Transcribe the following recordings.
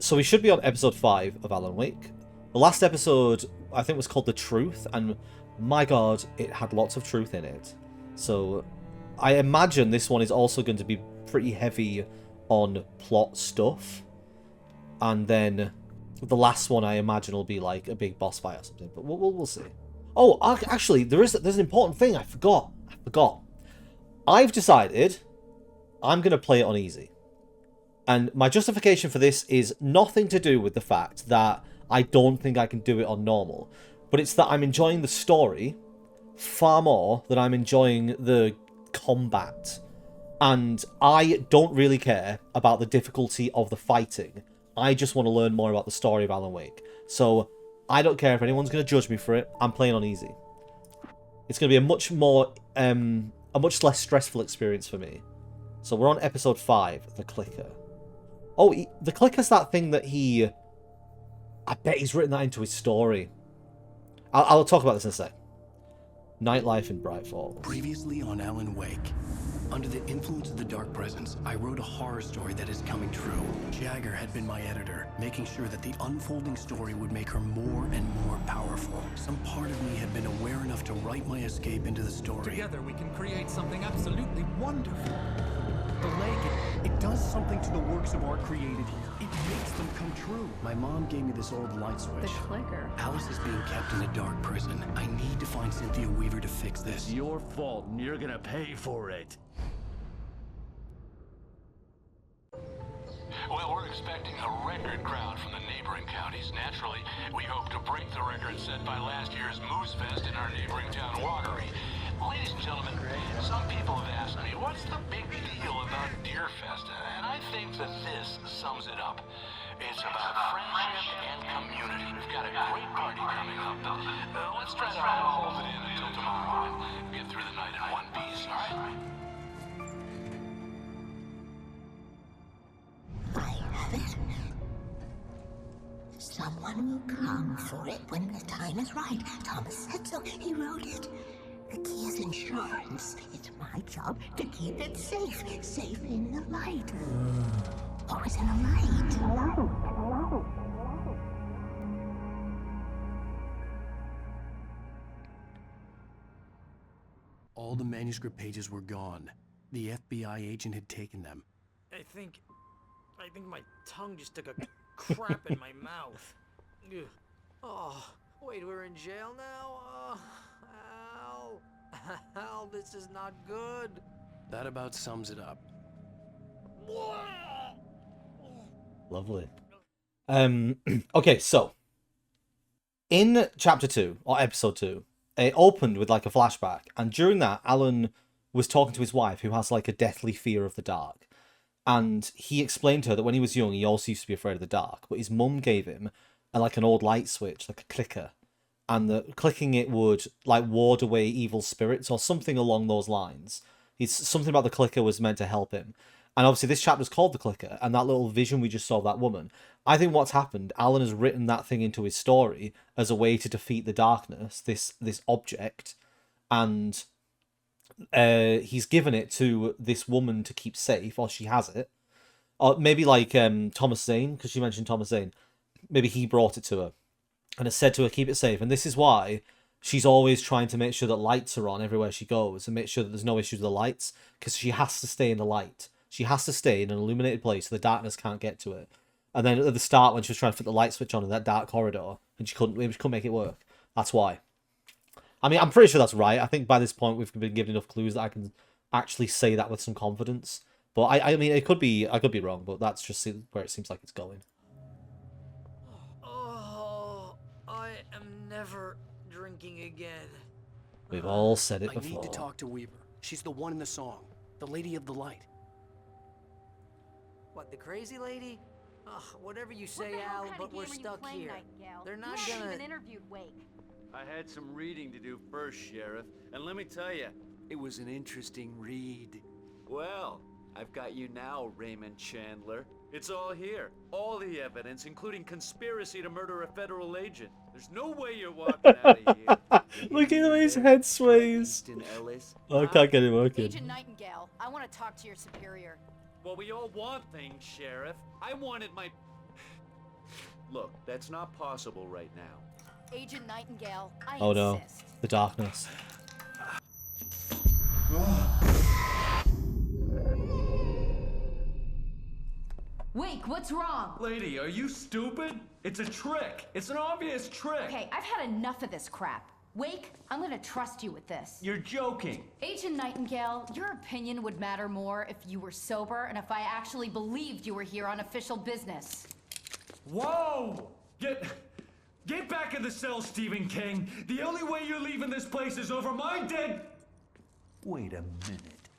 So we should be on episode 5 of Alan Wake. The last episode, I think, was called The Truth, and my god, it had lots of truth in it. So I imagine this one is also going to be pretty heavy on plot stuff. And then the last one, I imagine, will be like a big boss fight or something. But we'll see. Oh, actually, there's an important thing I forgot. I've decided I'm going to play it on easy. And my justification for this is nothing to do with the fact that I don't think I can do it on normal. But it's that I'm enjoying the story far more than I'm enjoying the combat. And I don't really care about the difficulty of the fighting. I just want to learn more about the story of Alan Wake. So I don't care if anyone's going to judge me for it. I'm playing on easy. It's going to be a much less stressful experience for me. So we're on episode 5, The Clicker. Oh, the Clicker's that thing that I bet he's written that into his story. I'll talk about this in a sec. Nightlife in Bright Falls. Previously on Alan Wake. Under the influence of the Dark Presence, I wrote a horror story that is coming true. Jagger had been my editor, making sure that the unfolding story would make her more and more powerful. Some part of me had been aware enough to write my escape into the story. Together we can create something absolutely wonderful. The lake, it does something to the works of art created here. It makes them come true. My mom gave me this old light switch. The clicker. Alice is being kept in a dark prison. I need to find Cynthia Weaver to fix this. It's your fault, and you're gonna pay for it. Well, we're expecting a record crowd from the neighboring counties. Naturally, we hope to break the record set by last year's Moose Fest in our neighboring town, Watery. Ladies and gentlemen, some people have asked me, what's the big deal about Deer Fest? And I think that this sums it up. It's about friendship and community. We've got a great party coming up. Let's try to hold it in until tomorrow and get through the night in one piece, all right? I have it. Someone will come for it when the time is right. Thomas said so. He wrote it. The key is insurance. It's my job to keep it safe. Safe in the light. What was in the light? Hello. All the manuscript pages were gone. The FBI agent had taken them. I think my tongue just took a crap in my mouth. Ugh. Oh, wait, we're in jail now? Al, this is not good. That about sums it up. Lovely. Okay, so in chapter 2 or episode 2, it opened with like a flashback, and during that, Alan was talking to his wife, who has like a deathly fear of the dark. And he explained to her that when he was young, he also used to be afraid of the dark. But his mum gave him like an old light switch, like a clicker. And the clicking it would like ward away evil spirits or something along those lines. Something about the clicker was meant to help him. And obviously this chapter's called The Clicker. And that little vision we just saw of that woman. I think what's happened, Alan has written that thing into his story as a way to defeat the darkness, this object. And he's given it to this woman to keep safe, or she has it. Or maybe like Thomas Zane, because she mentioned Thomas Zane. Maybe he brought it to her and has said to her, keep it safe. And this is why she's always trying to make sure that lights are on everywhere she goes and make sure that there's no issues with the lights, because she has to stay in the light. She has to stay in an illuminated place so the darkness can't get to it. And then at the start, when she was trying to put the light switch on in that dark corridor, and she couldn't make it work. That's why. I mean, I'm pretty sure that's right. I think by this point we've been given enough clues that I can actually say that with some confidence. But I mean, I could be wrong, but that's just where it seems like it's going. Oh, I am never drinking again. We've all said it I before. need to talk to Weaver. She's the one in the song. The Lady of the Light. What, the crazy lady? Ugh, whatever you say, What the hell Al, kind but of we're game are you stuck playing, here. Nightingale? They're not You haven't gonna... even interviewed Wake. I had some reading to do first, Sheriff, and let me tell you, it was an interesting read. Well, I've got you now, Raymond Chandler. It's all here. All the evidence, including conspiracy to murder a federal agent. There's no way you're walking out of here. Look at the way his head sways. Winston Ellis. Oh, I can't get it working. Agent Nightingale, I want to talk to your superior. Well, we all want things, Sheriff. I wanted my... Look, that's not possible right now. Agent Nightingale, I Oh no, insist. the darkness. Wake, what's wrong? Lady, are you stupid? It's a trick. It's an obvious trick. Okay, I've had enough of this crap. Wake, I'm gonna trust you with this. You're joking. Agent Nightingale, your opinion would matter more if you were sober and if I actually believed you were here on official business. Whoa! Get back in the cell, Stephen King. The only way you're leaving this place is over my dead... Wait a minute.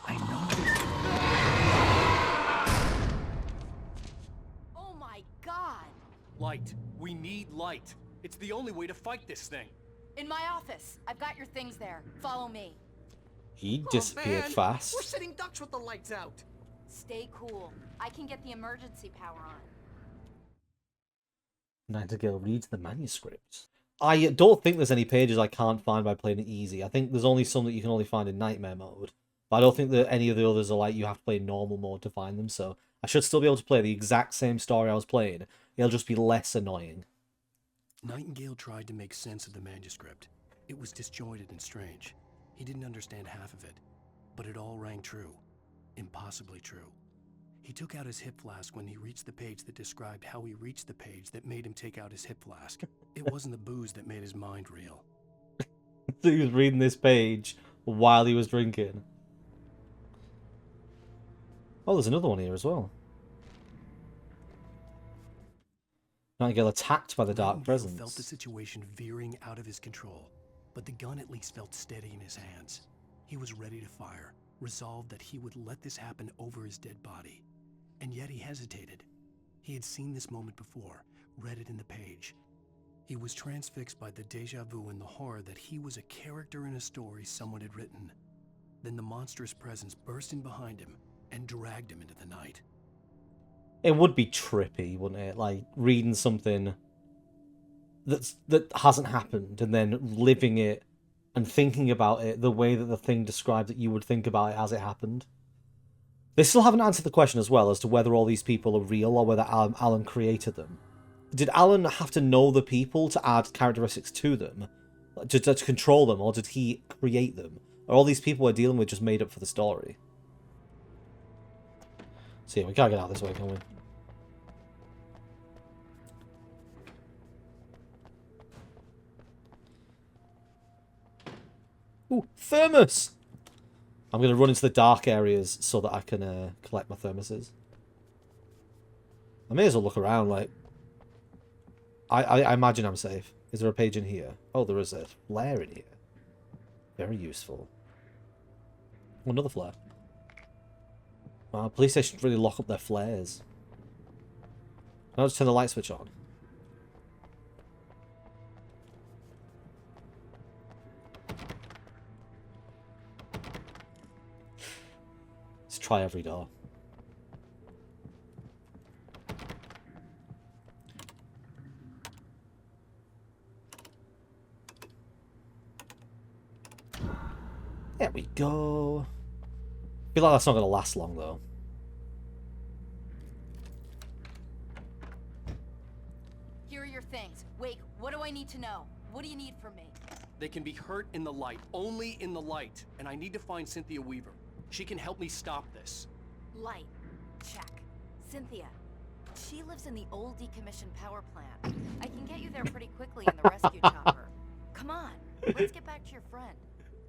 I know this. Oh my god! Light. We need light. It's the only way to fight this thing. In my office. I've got your things there. Follow me. He disappeared man. fast. We're sitting ducks with the lights out. Stay cool. I can get the emergency power on. Nightingale reads the manuscript. I don't think there's any pages I can't find by playing it easy. I think there's only some that you can only find in nightmare mode. But I don't think that any of the others are like you have to play normal mode to find them, so I should still be able to play the exact same story I was playing. It'll just be less annoying. Nightingale tried to make sense of the manuscript. It was disjointed and strange. He didn't understand half of it, but it all rang true. Impossibly true. He took out his hip flask when he reached the page that described how he reached the page that made him take out his hip flask. It wasn't the booze that made his mind reel. So he was reading this page while he was drinking. Oh, there's another one here as well. Nightingale attacked by the dark Nightingale presence. felt the situation veering out of his control, but the gun at least felt steady in his hands. He was ready to fire, resolved that he would let this happen over his dead body. And yet he hesitated. He had seen this moment before, read it in the page. He was transfixed by the déjà vu and the horror that he was a character in a story someone had written. Then the monstrous presence burst in behind him and dragged him into the night. It would be trippy, wouldn't it? Like reading something that hasn't happened and then living it and thinking about it the way that the thing described that you would think about it as it happened. They still haven't answered the question as well as to whether all these people are real or whether Alan created them. Did Alan have to know the people to add characteristics to them, to control them, or did he create them? Or all these people we're dealing with just made up for the story? So yeah, we can't get out this way, can we? Ooh, thermos! I'm going to run into the dark areas so that I can collect my thermoses. I may as well look around, like... I imagine I'm safe. Is there a page in here? Oh, there is a flare in here. Very useful. Oh, another flare. Wow, police stations really lock up their flares. Can I just turn the light switch on? Let's try every door. There we go. I feel like that's not going to last long, though. Here are your things. Wake, what do I need to know? What do you need from me? They can be hurt in the light, only in the light. And I need to find Cynthia Weaver. She can help me stop this. Light. Check. Cynthia. She lives in the old decommissioned power plant. I can get you there pretty quickly in the rescue chopper. Come on, let's get back to your friend.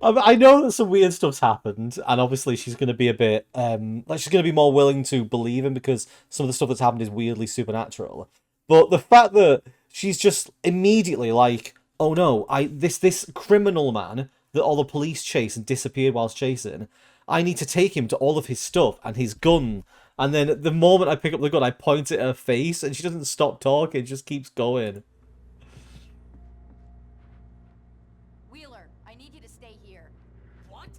I know that some weird stuff's happened, and obviously she's going to be a bit, like she's going to be more willing to believe him because some of the stuff that's happened is weirdly supernatural. But the fact that she's just immediately like, oh no, this criminal man that all the police chase and disappeared whilst chasing, I need to take him to all of his stuff and his gun. And then the moment I pick up the gun, I point it at her face, and she doesn't stop talking, just keeps going. Wheeler, I need you to stay here. What?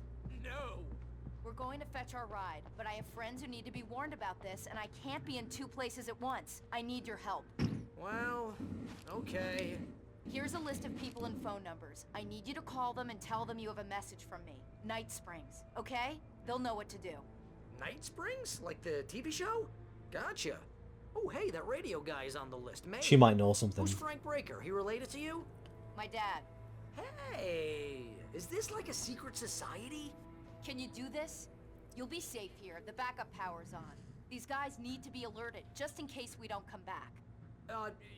No. We're going to fetch our ride, but I have friends who need to be warned about this, and I can't be in two places at once. I need your help. Well, okay. Here's a list of people and phone numbers. I need you to call them and tell them you have a message from me. Night Springs, okay? They'll know what to do. Night Springs? Like the TV show? Gotcha. Oh, hey, that radio guy is on the list. May. She might know something. Who's Frank Breaker? He related to you? My dad. Hey, is this like a secret society? Can you do this? You'll be safe here. The backup power's on. These guys need to be alerted, just in case we don't come back.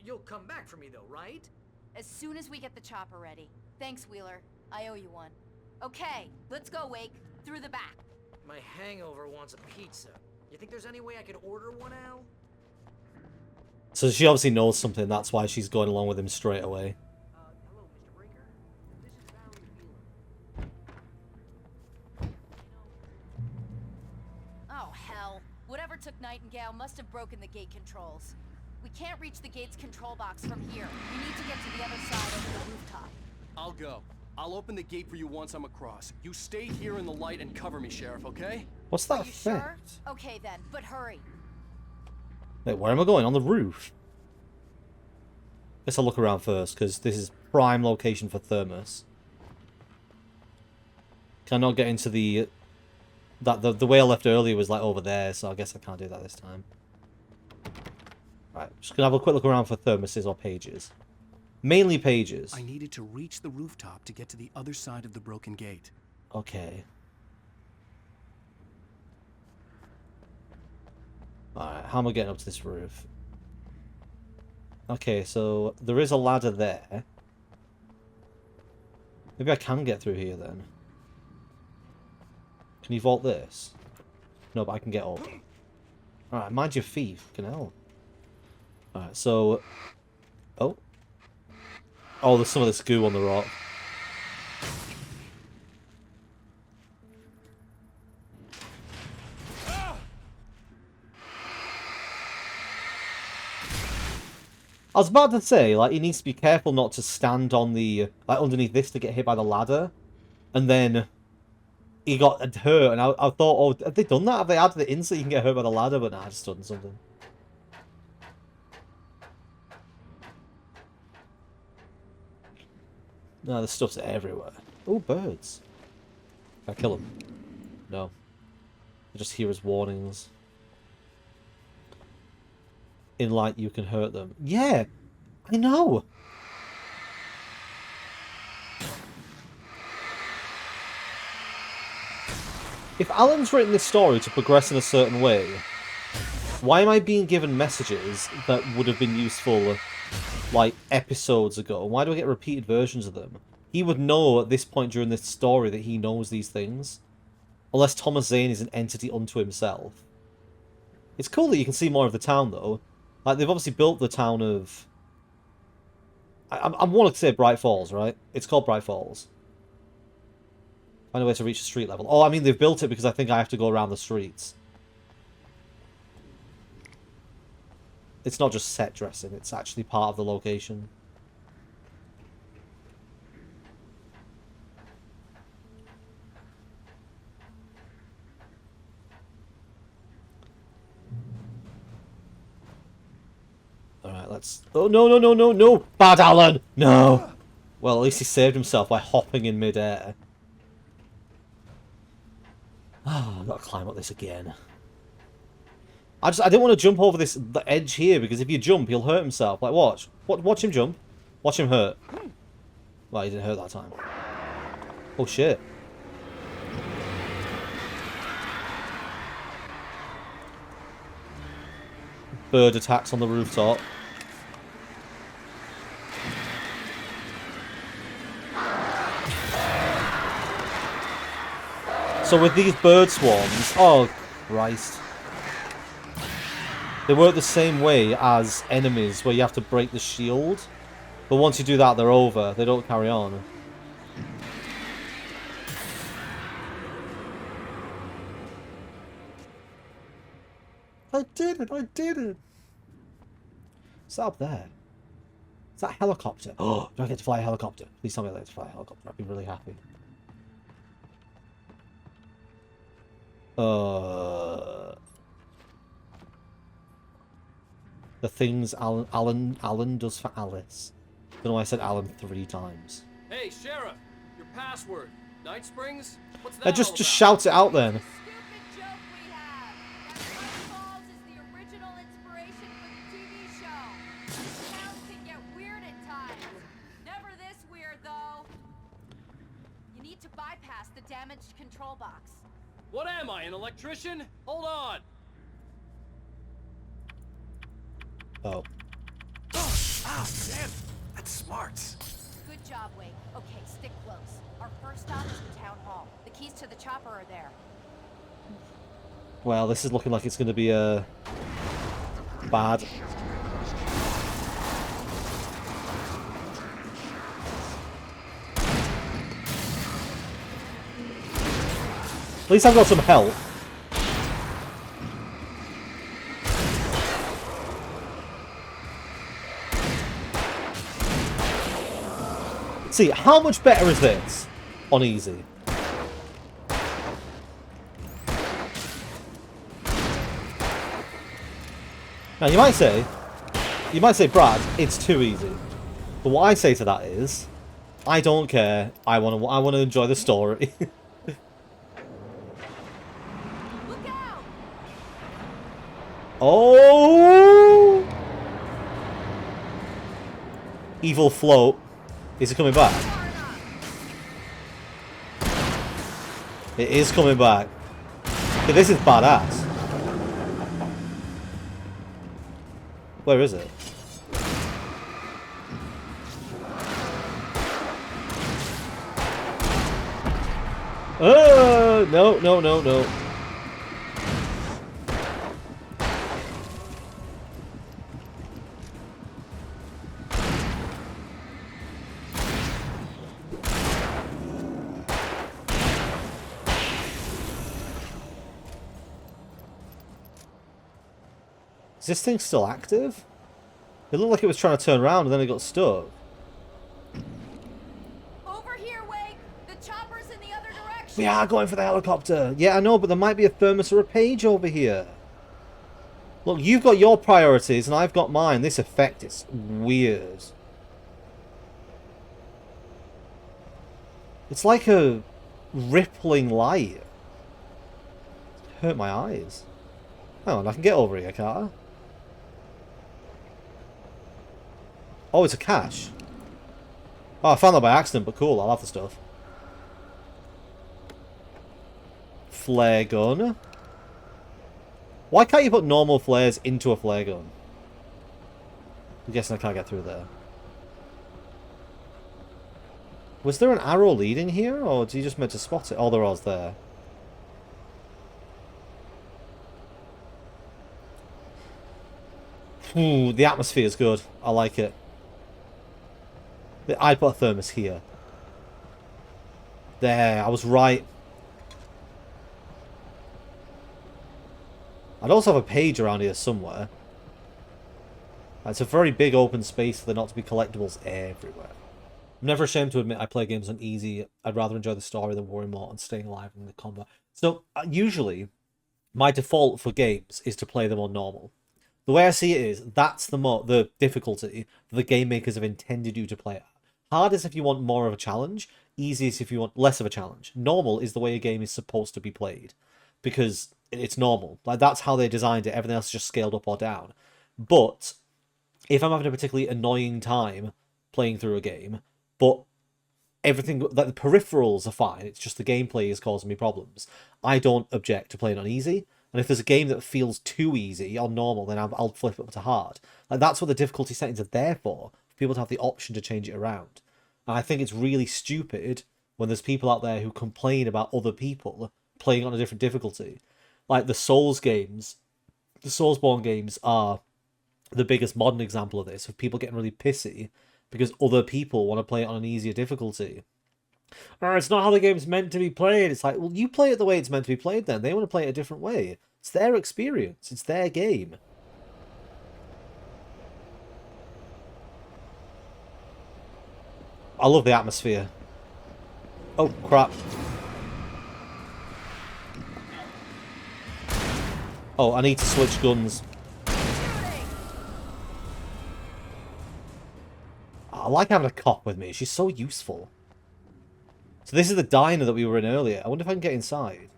You'll come back for me though, right? As soon as we get the chopper ready. Thanks, Wheeler. I owe you one. Okay, let's go, Wake. Through the back. My hangover wants a pizza. You think there's any way I could order one, Al? So she obviously knows something, that's why she's going along with him straight away. Hello, Mr. Breaker. This is Valerie Wheeler. Oh, hell. Whatever took Nightingale must have broken the gate controls. We can't reach the gate's control box from here. We need to get to the other side over the rooftop. I'll go. I'll open the gate for you once I'm across. You stay here in the light and cover me, Sheriff, okay? What's that Are you sure? effect? Okay then, but hurry. Wait, where am I going? On the roof? Guess I'll look around first, because this is prime location for Thermos. Can I not get into the... The way I left earlier was like over there, so I guess I can't do that this time. Right, just gonna have a quick look around for thermoses or pages. Mainly pages. I needed to reach the rooftop to get to the other side of the broken gate. Okay. Alright, how am I getting up to this roof? Okay, so there is a ladder there. Maybe I can get through here then. Can you vault this? No, but I can get up. Alright, mind your feet. Fucking hell. Alright, so... Oh. Oh, there's some of this goo on the rock. I was about to say, like, he needs to be careful not to stand on the... like, underneath this to get hit by the ladder. And then... he got hurt, and I thought, oh, have they done that? Have they added it in so you can get hurt by the ladder? But nah, I just done something. No, the stuff's everywhere. Oh, birds. Can I kill them? No. I just hear his warnings. In light, you can hurt them. Yeah, I know. If Alan's written this story to progress in a certain way, why am I being given messages that would have been useful, like, episodes ago? Why do I get repeated versions of them? He would know at this point during this story that he knows these things. Unless Thomas Zane is an entity unto himself. It's cool that you can see more of the town, though. Like, they've obviously built the town of... I want to say Bright Falls, right? It's called Bright Falls. Find a way to reach the street level. Oh, I mean, they've built it because I think I have to go around the streets. It's not just set dressing, it's actually part of the location. Alright, let's... Oh, no, no, no, no, no! Bad Alan! No! Well, at least he saved himself by hopping in midair. Oh, I've got to climb up this again. I didn't want to jump over the edge here, because if you jump, he'll hurt himself. Like, watch. Watch him jump. Watch him hurt. Well, he didn't hurt that time. Oh, shit. Bird attacks on the rooftop. So with these bird swarms... Oh, Christ. They work the same way as enemies, where you have to break the shield. But once you do that, they're over. They don't carry on. I did it! I did it! What's that up there? Is that a helicopter? Oh, do I get to fly a helicopter? Please tell me I get to fly a helicopter. I'd be really happy. The things Alan does for Alice. I don't know why I said Alan 3 times. Hey, Sheriff! Your password. Night Springs? What's that Just all about? shout it out then. Stupid joke we have. That Bright Falls is the original inspiration for damaged control box. What am I, an electrician? Hold on. Oh. Ah, damn. That's smart. Good job, Wake. Okay, stick close. Our first stop is the town hall. The keys to the chopper are there. Well, this is looking like it's going to be bad. At least I've got some help. See, how much better is this on easy? Now you might say, Brad, it's too easy. But what I say to that is, I don't care. I want to enjoy the story. Look out! Oh! Evil float. Is it coming back? It is coming back. Okay, this is badass. Where is it? Oh, no, no, no, no. Is this thing still active? It looked like it was trying to turn around and then it got stuck. Over here, Wake! The chopper's in the other direction! We are going for the helicopter. Yeah, I know, but there might be a thermos or a page over here. Look, you've got your priorities and I've got mine. This effect is weird. It's like a rippling light. It hurt my eyes. Hang on, I can get over here, can't I? Oh, it's a cache. Oh, I found that by accident, but cool, I'll have the stuff. Flare gun. Why can't you put normal flares into a flare gun? I'm guessing I can't get through there. Was there an arrow leading here, or did you just meant to spot it? Oh, there was there. Ooh, the atmosphere is good. I like it. I'd put a thermos here. There, I was right. I'd also have a page around here somewhere. It's a very big open space for there not to be collectibles everywhere. I'm never ashamed to admit I play games on easy. I'd rather enjoy the story than worry more on staying alive in the combat. So, usually, my default for games is to play them on normal. The way I see it is, that's the difficulty the game makers have intended you to play at. Hard is if you want more of a challenge. Easy is if you want less of a challenge. Normal is the way a game is supposed to be played. Because it's normal. Like, that's how they designed it. Everything else is just scaled up or down. But if I'm having a particularly annoying time playing through a game, but everything, like the peripherals are fine, it's just the gameplay is causing me problems, I don't object to playing on easy. And if there's a game that feels too easy on normal, then I'll flip it up to hard. Like, that's what the difficulty settings are there for people to have the option to change it around. And I think it's really stupid when there's people out there who complain about other people playing on a different difficulty. Like the Souls games, the Soulsborne games are the biggest modern example of this, of people getting really pissy because other people want to play it on an easier difficulty. Oh, it's not how the game's meant to be played. It's like, well, you play it the way it's meant to be played then. They want to play it a different way. It's their experience. It's their game. I love the atmosphere. Oh, crap. Oh, I need to switch guns. I like having a cop with me. She's so useful. So this is the diner that we were in earlier. I wonder if I can get inside.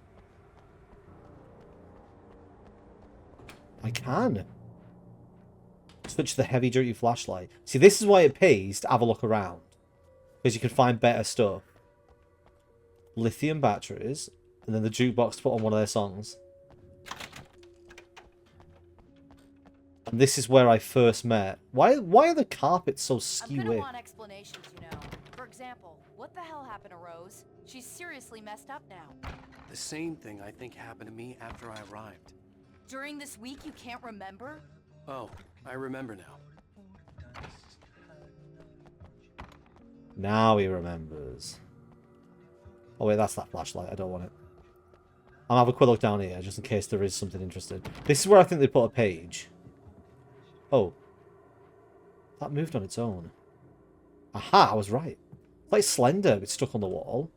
I can. Switch to the heavy duty flashlight. See, this is why it pays to have a look around. Because you can find better stuff. lithium batteries, and then the jukebox to put on one of their songs. And this is where I first met. Why are the carpets so I'm skewy? gonna want explanations, you know. For example, what the hell happened to Rose? She's seriously messed up now. The same thing I think happened to me after I arrived. During this week, you can't remember? Oh, I remember now. Now he remembers. Oh wait, that's that flashlight. I don't want it. I'll have a quick look down here, just in case there is something interesting. This is where I think they put a page. Oh. That moved on its own. Aha, I was right. It's like Slender, it's stuck on the wall.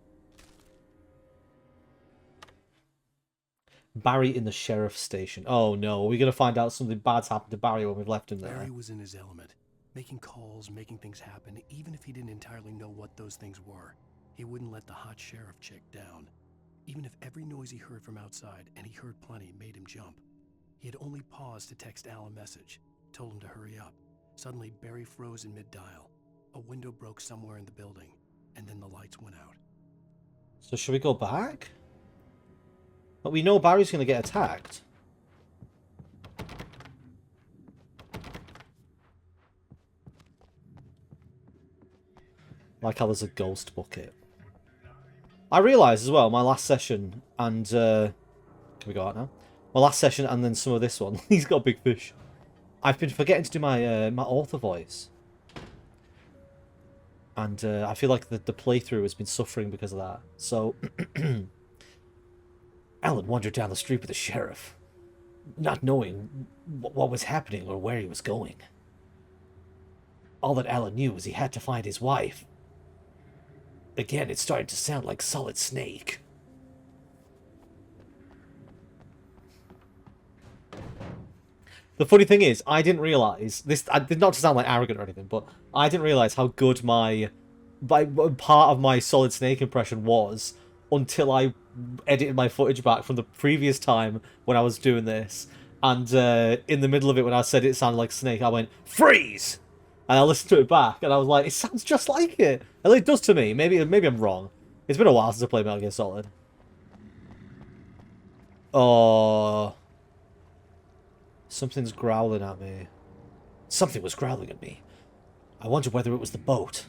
Barry in the sheriff's station. Oh no, are we going to find out something bad's happened to Barry when we've left him there? Barry was in his element, making calls, making things happen, even if he didn't entirely know what those things were. He wouldn't let the hot sheriff chick down. Even if every noise he heard from outside, and he heard plenty, made him jump. He had only paused to text Al a message, told him to hurry up. Suddenly, Barry froze in mid-dial. A window broke somewhere in the building, and then the lights went out. So should we go back? But we know Barry's going to get attacked. Like how there's a ghost bucket. I realised as well, my last session, and... can we go out now? My last session and then some of this one. He's got a big fish. I've been forgetting to do my my author voice. And I feel like the playthrough has been suffering because of that. So... Alan wandered down the street with the sheriff, not knowing what was happening or where he was going. All that Alan knew was he had to find his wife. Again, it's starting to sound like Solid Snake. The funny thing is, I didn't realise this. Not to sound like arrogant or anything, but I didn't realise how good my part of my Solid Snake impression was until I edited my footage back from the previous time when I was doing this. And in the middle of it, when I said it sounded like Snake, I went, "Freeze!" And I listened to it back, and I was like, it sounds just like it. At least it does to me. Maybe I'm wrong. It's been a while since I played Metal Gear Solid. Oh. Something's growling at me. Something was growling at me. I wondered whether it was the boat.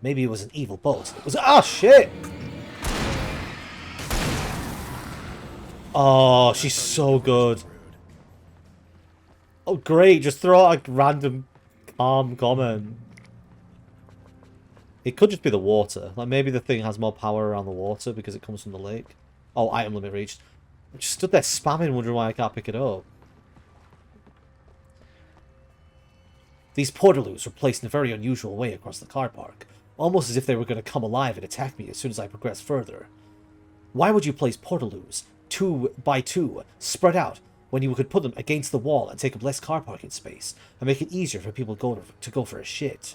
Maybe it was an evil boat. It was... Ah, shit! Oh, she's so good. Oh, great. Just throw out a random calm comment. It could just be the water. Like, maybe the thing has more power around the water because it comes from the lake. Oh, item limit reached. I just stood there spamming, wondering why I can't pick it up. These portaloos were placed in a very unusual way across the car park, almost as if they were going to come alive and attack me as soon as I progressed further. Why would you place portaloos 2 by 2, spread out, when you could put them against the wall and take up less car parking space, and make it easier for people to go for a shit?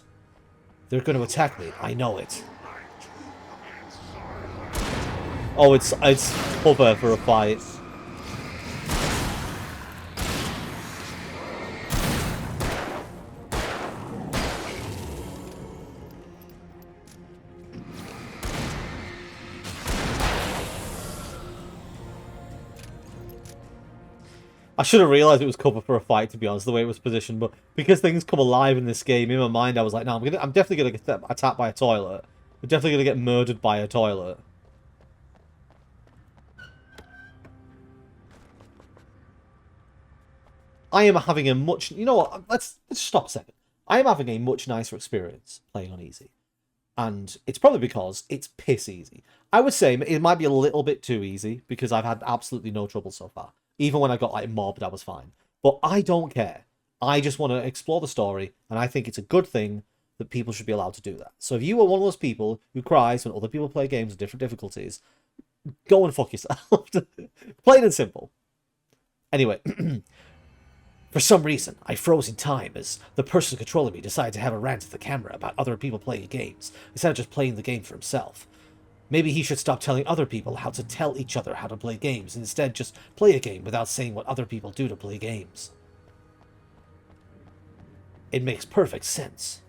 They're going to attack me, I know it. Oh, it's cover for a fight. I should have realised it was cover for a fight, to be honest, the way it was positioned, but because things come alive in this game, in my mind I was like, no, I'm definitely going to get attacked by a toilet. I'm definitely going to get murdered by a toilet. I am having a much... You know what? Let's stop a second. I am having a much nicer experience playing on easy. And it's probably because it's piss easy. I would say it might be a little bit too easy, because I've had absolutely no trouble so far. Even when I got, like, mobbed, I was fine. But I don't care. I just want to explore the story, and I think it's a good thing that people should be allowed to do that. So if you are one of those people who cries when other people play games with different difficulties, go and fuck yourself. Plain and simple. Anyway, for some reason, I froze in time as the person controlling me decided to have a rant at the camera about other people playing games, instead of just playing the game for himself. Maybe he should stop telling other people how to tell each other how to play games, and instead just play a game without saying what other people do to play games. It makes perfect sense.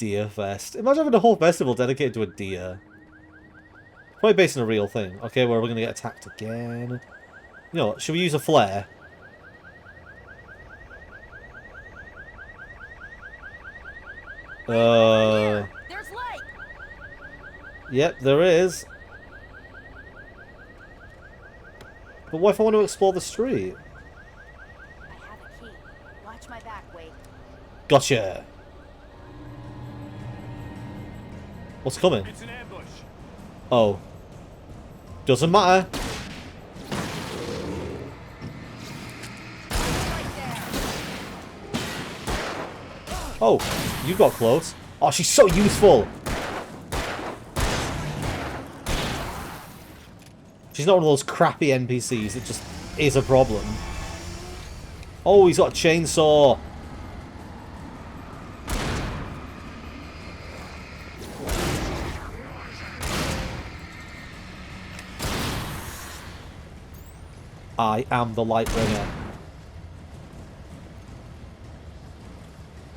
Deer Fest. Imagine having a whole festival dedicated to a deer. Probably based on a real thing. Okay, well, we're going to get attacked again. You know what? Should we use a flare? There's light. Yep, there is. But what if I want to explore the street? I have a key. Watch my back, wait. Gotcha. What's coming? It's an ambush. Oh. Doesn't matter. Right there. Oh, you got close. Oh, she's so useful. She's not one of those crappy NPCs that just is a problem. Oh, he's got a chainsaw. I am the Lightbringer.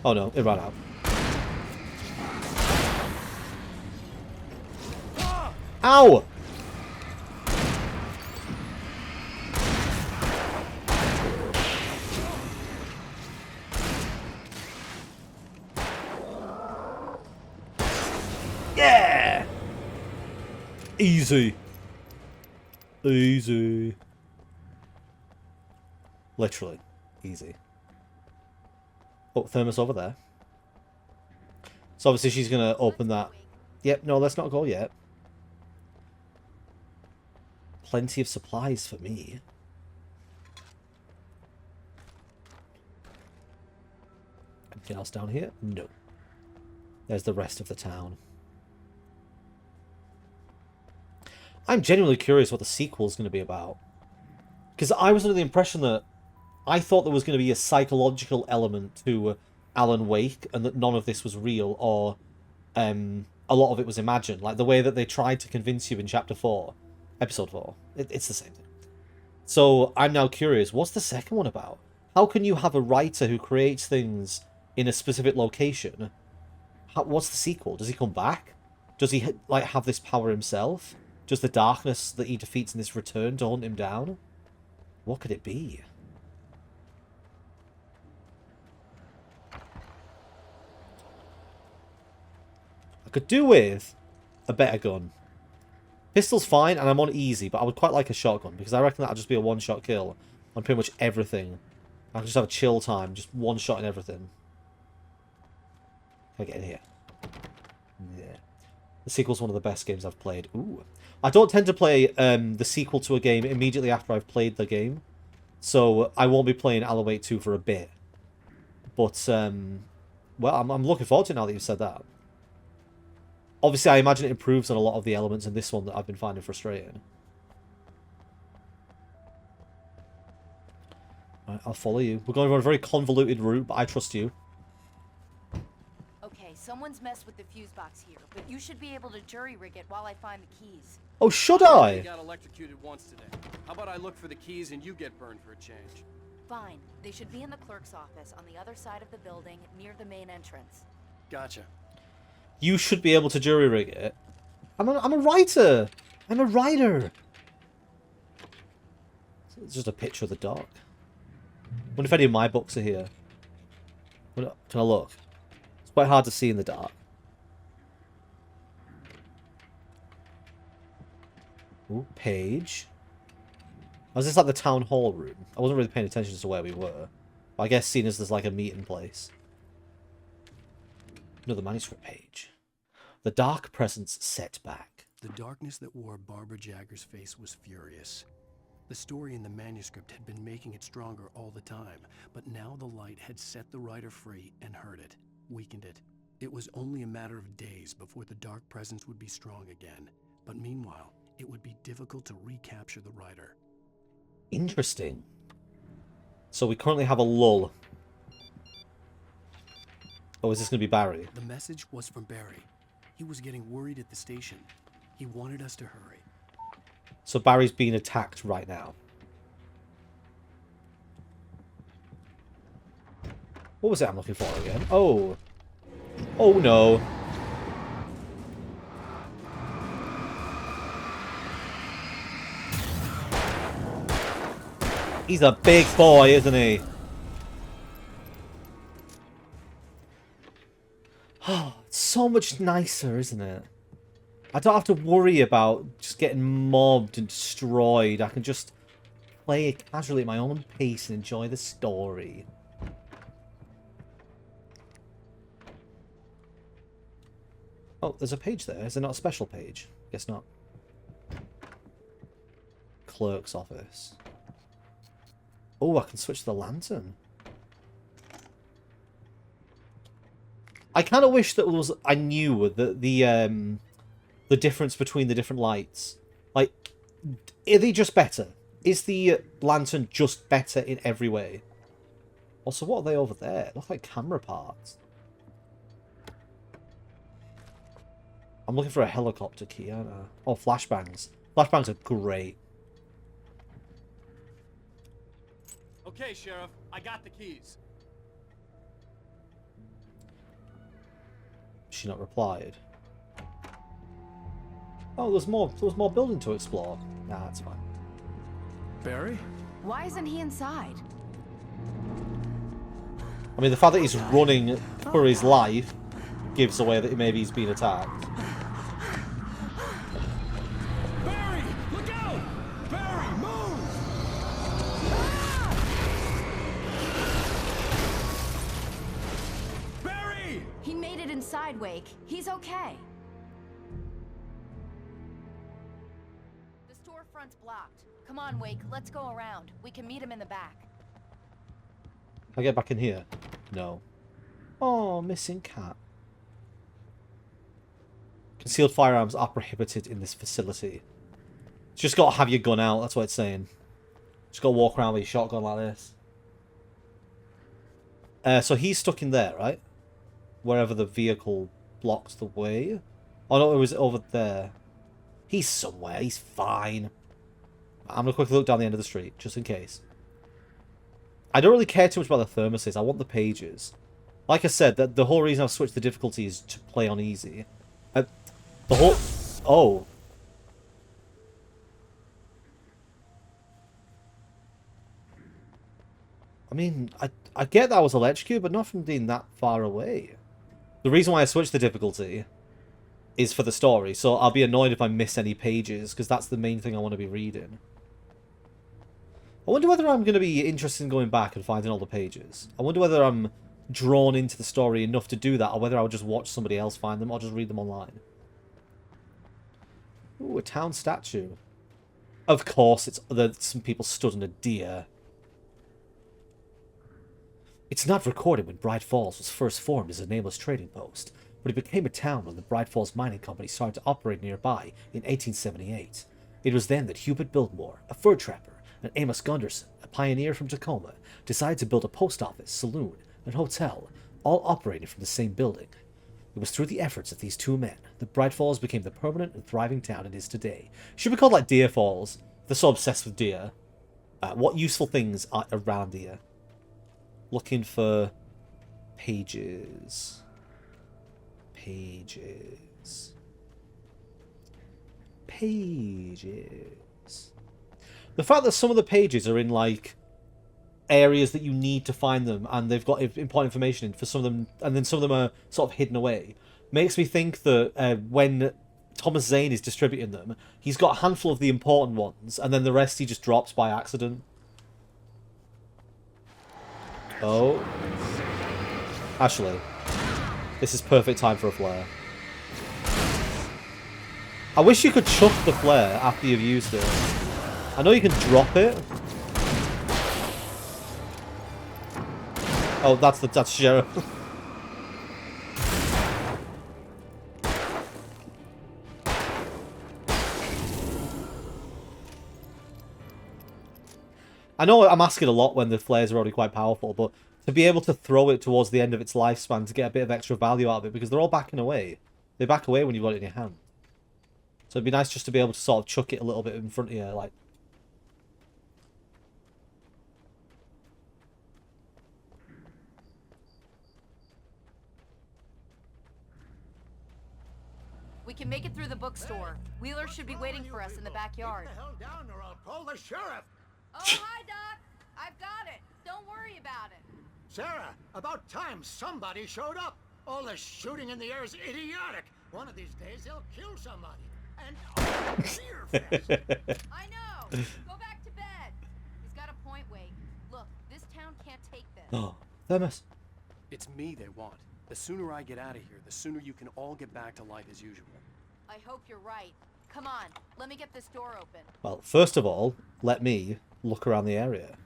Oh no, it ran out. Ow! Yeah! Easy. Easy. Literally. Easy. Oh, Thermos over there. So obviously she's going to open that. Yep, no, let's not go yet. Plenty of supplies for me. Anything else down here? No. There's the rest of the town. I'm genuinely curious what the sequel is going to be about. Because I was under the impression that I thought there was going to be a psychological element to Alan Wake and that none of this was real or a lot of it was imagined. Like the way that they tried to convince you in Chapter 4, Episode 4. It's the same thing. So I'm now curious, what's the second one about? How can you have a writer who creates things in a specific location? What's the sequel? Does he come back? Does he like have this power himself? Does the darkness that he defeats in this return to hunt him down? What could it be? I could do with a better gun. Pistol's fine, and I'm on easy, but I would quite like a shotgun, because I reckon that'll just be a one-shot kill on pretty much everything. I can just have a chill time, just one shot in everything. Can I get in here? Yeah. The sequel's one of the best games I've played. Ooh. I don't tend to play the sequel to a game immediately after I've played the game. So I won't be playing Alan Wake 2 for a bit. But, well, I'm looking forward to it now that you've said that. Obviously, I imagine it improves on a lot of the elements in this one that I've been finding frustrating. Right, I'll follow you. We're going on a very convoluted route, but I trust you. Okay, someone's messed with the fuse box here, but you should be able to jury rig it while I find the keys. Oh, should I I? got electrocuted once today. How about I look for the keys and you get burned for a change? Fine. They should be in the clerk's office on the other side of the building near the main entrance. Gotcha. You should be able to jury rig it. I'm a writer. I'm a writer. It's just a picture of the dock. Wonder if any of my books are here. Can I look? It's quite hard to see in the dark. Ooh, page. Was this like the town hall room? I wasn't really paying attention to where we were. But I guess seeing as there's like a meeting place. Another manuscript page. The dark presence set back. The darkness that wore Barbara Jagger's face was furious. The story in the manuscript had been making it stronger all the time, but now the light had set the writer free and hurt it, weakened it. It was only a matter of days before the dark presence would be strong again, but meanwhile, it would be difficult to recapture the writer. Interesting. So we currently have a lull. Oh, is this going to be Barry? The message was from Barry. He was getting worried at the station. He wanted us to hurry. So Barry's being attacked right now. What was it I'm looking for again? Oh. Oh no. He's a big boy, isn't he? Oh, it's so much nicer, isn't it? I don't have to worry about just getting mobbed and destroyed. I can just play it casually at my own pace and enjoy the story. Oh, there's a page there. Is there not a special page? Guess not. Clerk's office. Oh, I can switch the lantern. I kind of wish that I knew that the difference between the different lights. Like, are they just better? Is the lantern just better in every way? Also, what are they over there? They look like camera parts. I'm looking for a helicopter key, aren't I? Oh, flashbangs. Flashbangs are great. Okay, Sheriff, I got the keys. She not replied. Oh, there's more building to explore. Nah, that's fine. Barry? Why isn't he inside? I mean, the fact that he's running for his life gives away that maybe he's been attacked. Barry! Look out! Barry, move! Barry! He made it inside, Wake. He's okay. The storefront's blocked. Come on, Wake. Let's go around. We can meet him in the back. Can I get back in here? No. Oh, missing cat. Concealed firearms are prohibited in this facility. Just got to have your gun out, that's what it's saying. Just got to walk around with your shotgun like this. So he's stuck in there, right? Wherever the vehicle blocks the way. Oh no, it was over there. He's somewhere, he's fine. I'm going to quickly look down the end of the street, just in case. I don't really care too much about the thermoses, I want the pages. Like I said, the whole reason I've switched the difficulty is to play on easy. The whole... Oh. I mean, I get that I was electrocuted, but not from being that far away. The reason why I switched the difficulty is for the story, so I'll be annoyed if I miss any pages, because that's the main thing I want to be reading. I wonder whether I'm going to be interested in going back and finding all the pages. I wonder whether I'm drawn into the story enough to do that, or whether I'll just watch somebody else find them, or just read them online. Ooh, a town statue. Of course, it's that some people stood on a deer. It's not recorded when Bright Falls was first formed as a nameless trading post, but it became a town when the Bright Falls Mining Company started to operate nearby in 1878. It was then that Hubert Biltmore, a fur trapper, and Amos Gunderson, a pioneer from Tacoma, decided to build a post office, saloon, and hotel, all operating from the same building. It was through the efforts of these two men that Bright Falls became the permanent and thriving town it is today. Should be called like Deer Falls. They're so obsessed with deer. What useful things are around here? Looking for pages. Pages. Pages. The fact that some of the pages are in, like, areas that you need to find them, and they've got important information in for some of them, and then some of them are sort of hidden away, makes me think that when Thomas Zane is distributing them, he's got a handful of the important ones, and then the rest he just drops by accident. Oh. Actually, this is perfect time for a flare. I wish you could chuck the flare after you've used it. I know you can drop it. Oh, that's Sheriff. I know I'm asking a lot when the flares are already quite powerful, but to be able to throw it towards the end of its lifespan to get a bit of extra value out of it, because they're all backing away. They back away when you've got it in your hand. So it'd be nice just to be able to sort of chuck it a little bit in front of you, like... We can make it through the bookstore. Wheeler should be waiting for us in the backyard. Get the hell down or I'll call the sheriff. Oh, hi, Doc. I've got it. Don't worry about it. Sarah, about time somebody showed up. All the shooting in the air is idiotic. One of these days they'll kill somebody. And beer fest. I know. Go back to bed. He's got a point, Wake. Look, this town can't take this. Oh, Thermos. It's me they want. The sooner I get out of here, the sooner you can all get back to life as usual. I hope you're right. Come on, let me get this door open. Well, first of all, let me look around the area.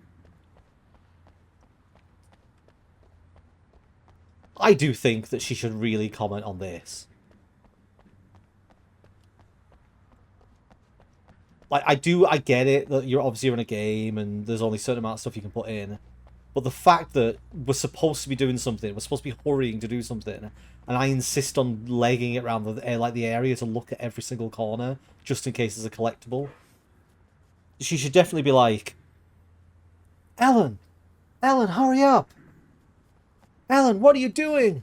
I do think that she should really comment on this. Like, I get it that you're obviously in a game and there's only a certain amount of stuff you can put in. But the fact that we're supposed to be doing something, we're supposed to be hurrying to do something, and I insist on legging it around the area to look at every single corner, just in case there's a collectible. She should definitely be like, Ellen, hurry up. Ellen, what are you doing?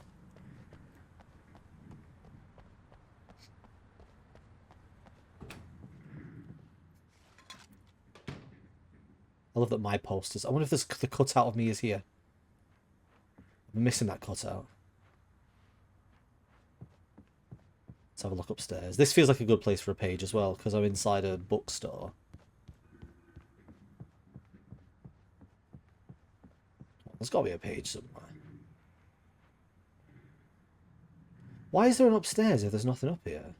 I love that my posters. I wonder if the cutout of me is here. I'm missing that cutout. Let's have a look upstairs. This feels like a good place for a page as well, because I'm inside a bookstore. There's got to be a page somewhere. Why is there an upstairs if there's nothing up here?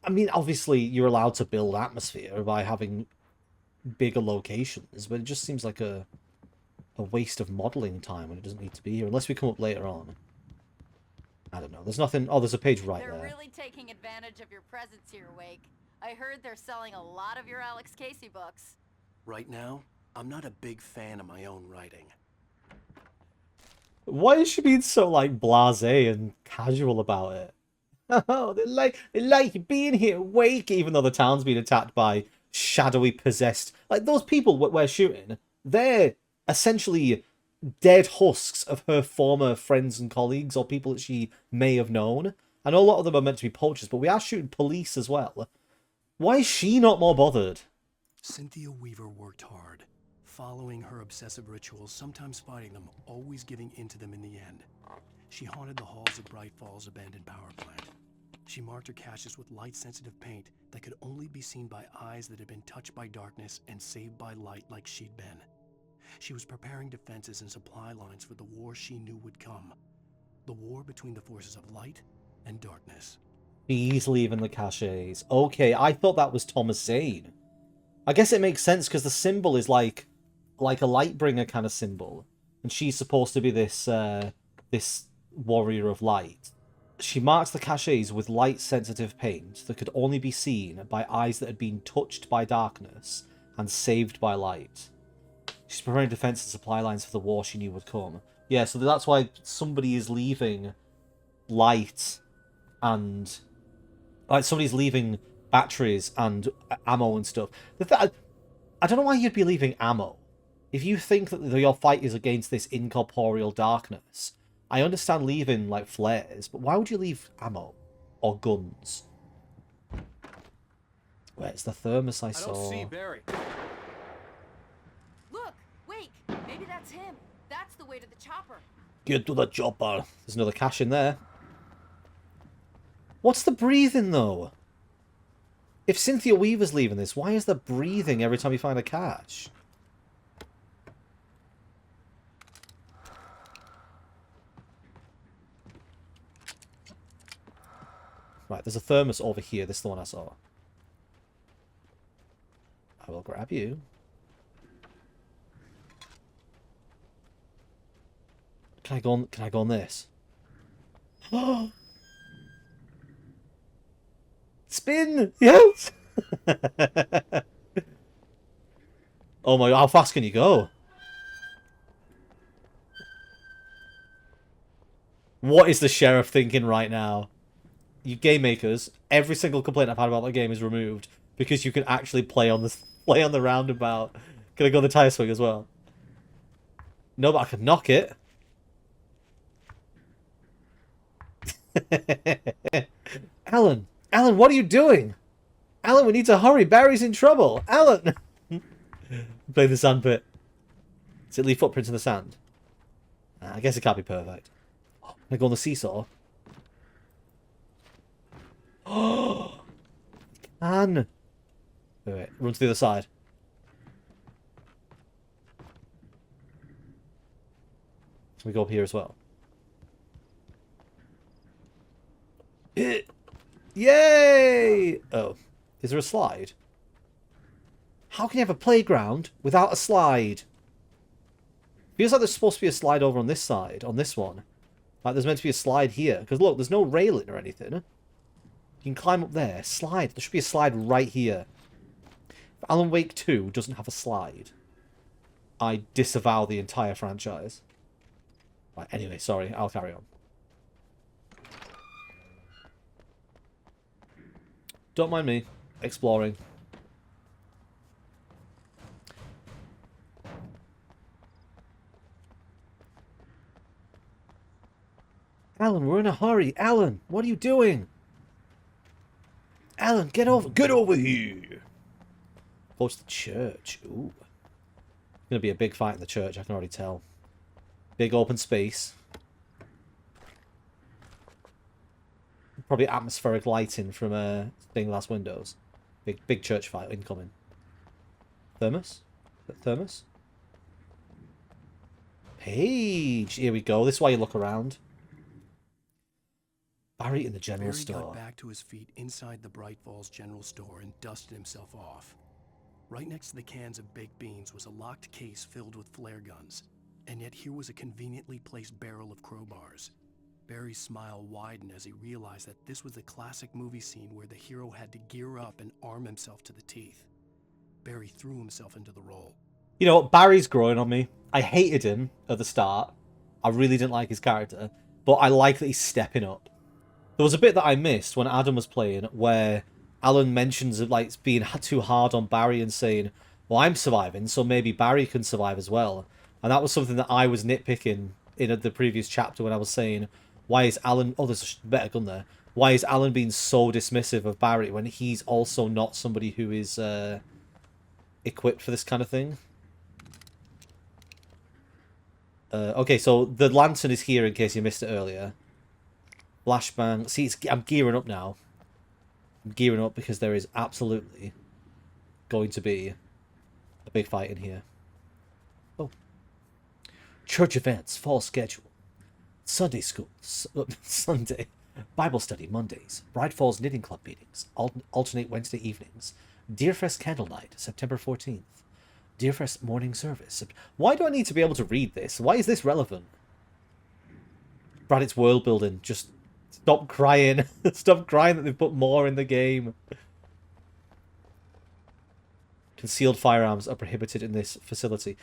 I mean, obviously, you're allowed to build atmosphere by having bigger locations, but it just seems like a waste of modelling time when it doesn't need to be here, unless we come up later on. I don't know. There's nothing... Oh, there's a page right there. They're really taking advantage of your presence here, Wake. I heard they're selling a lot of your Alex Casey books. Right now, I'm not a big fan of my own writing. Why is she being so, like, blasé and casual about it? Oh, they like being here, Wake, even though the town's been attacked by shadowy possessed... Like, those people we're shooting, they're essentially dead husks of her former friends and colleagues or people that she may have known. I know a lot of them are meant to be poachers, but we are shooting police as well. Why is she not more bothered? Cynthia Weaver worked hard, following her obsessive rituals, sometimes fighting them, always giving in to them in the end. She haunted the halls of Bright Falls' abandoned power plant. She marked her caches with light-sensitive paint that could only be seen by eyes that had been touched by darkness and saved by light like she'd been. She was preparing defenses and supply lines for the war she knew would come. The war between the forces of light and darkness. She's leaving the caches. Okay, I thought that was Thomas Zane. I guess it makes sense because the symbol is like a Lightbringer kind of symbol. And she's supposed to be this this warrior of light. She marks the caches with light-sensitive paint that could only be seen by eyes that had been touched by darkness and saved by light. She's preparing defense and supply lines for the war she knew would come. Yeah, so that's why somebody is leaving light and... Like, somebody's leaving batteries and ammo and stuff. I don't know why you'd be leaving ammo. If you think that your fight is against this incorporeal darkness, I understand leaving, like, flares, but why would you leave ammo? Or guns? Where's the thermos I saw? I don't see Barry. Look, Wake, maybe that's him. That's the way to the chopper. Get to the chopper. There's another cache in there. What's the breathing, though? If Cynthia Weaver's leaving this, why is there breathing every time you find a cache? Right, there's a thermos over here. This is the one I saw. I will grab you. Can I go on this? Spin! Yes! Oh my god, how fast can you go? What is the sheriff thinking right now? You game makers, every single complaint I've had about the game is removed because you can actually play on the roundabout. Can I go on the tire swing as well? No, but I can knock it. Alan! Alan, what are you doing? Alan, we need to hurry. Barry's in trouble. Alan! Play the sandpit. Does it leave footprints in the sand? I guess it can't be perfect. Oh, can I go on the seesaw? Oh! Can! Wait, run to the other side. Can we go up here as well? Yay! Oh, is there a slide? How can you have a playground without a slide? Feels like there's supposed to be a slide over on this side, on this one. Like there's meant to be a slide here. Because look, there's no railing or anything. You can climb up there. Slide. There should be a slide right here. If Alan Wake 2 doesn't have a slide, I disavow the entire franchise. Right, anyway, sorry. I'll carry on. Don't mind me. Exploring. Alan, we're in a hurry. Alan, what are you doing? Alan, get over here. Go to the church. Ooh. Gonna be a big fight in the church, I can already tell. Big open space. Probably atmospheric lighting from stained glass windows. Big church fight incoming. Thermos? Is that thermos? Page! Here we go. This is why you look around. Barry in the general store. Barry got back to his feet inside the Bright Falls general store and dusted himself off. Right next to the cans of baked beans was a locked case filled with flare guns. And yet here was a conveniently placed barrel of crowbars. Barry's smile widened as he realized that this was the classic movie scene where the hero had to gear up and arm himself to the teeth. Barry threw himself into the role. You know what? Barry's growing on me. I hated him at the start. I really didn't like his character. But I like that he's stepping up. There was a bit that I missed when Adam was playing where Alan mentions like being too hard on Barry and saying, well, I'm surviving, so maybe Barry can survive as well. And that was something that I was nitpicking in the previous chapter when I was saying, why is Alan... Oh, there's a better gun there. Why is Alan being so dismissive of Barry when he's also not somebody who is equipped for this kind of thing? Okay, so the lantern is here in case you missed it earlier. Flashbang. See, I'm gearing up now. I'm gearing up because there is absolutely going to be a big fight in here. Oh. Church events, fall schedule. Sunday school. Sunday. Bible study Mondays. Bright Falls Knitting Club meetings. Alternate Wednesday evenings. Deerfest Candle Night, September 14th. Deerfest morning service. Why do I need to be able to read this? Why is this relevant? Brad, it's world building. Just stop crying. Stop crying that they've put more in the game. Concealed firearms are prohibited in this facility.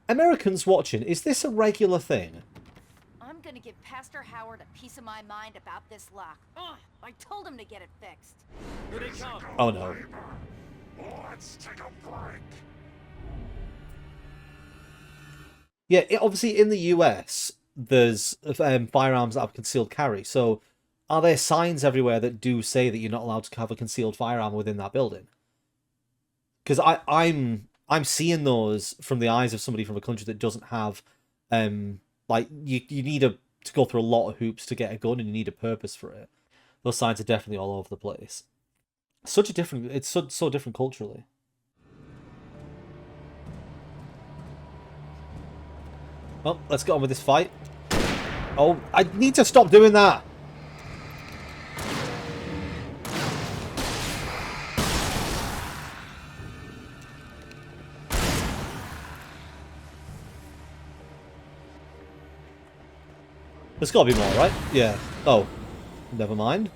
Americans watching, is this a regular thing? I'm gonna give Pastor Howard a piece of my mind about this lock. Ugh, I told him to get it fixed. Here they come. Oh no. Let's take a break. Yeah, obviously in the US, there's firearms that have concealed carry. So, are there signs everywhere that do say that you're not allowed to have a concealed firearm within that building? Because I'm seeing those from the eyes of somebody from a country that doesn't have, like you need to go through a lot of hoops to get a gun, and you need a purpose for it. Those signs are definitely all over the place. Such a different, it's so different culturally. Well, let's get on with this fight. Oh, I need to stop doing that. There's got to be more, right? Yeah. Oh, never mind.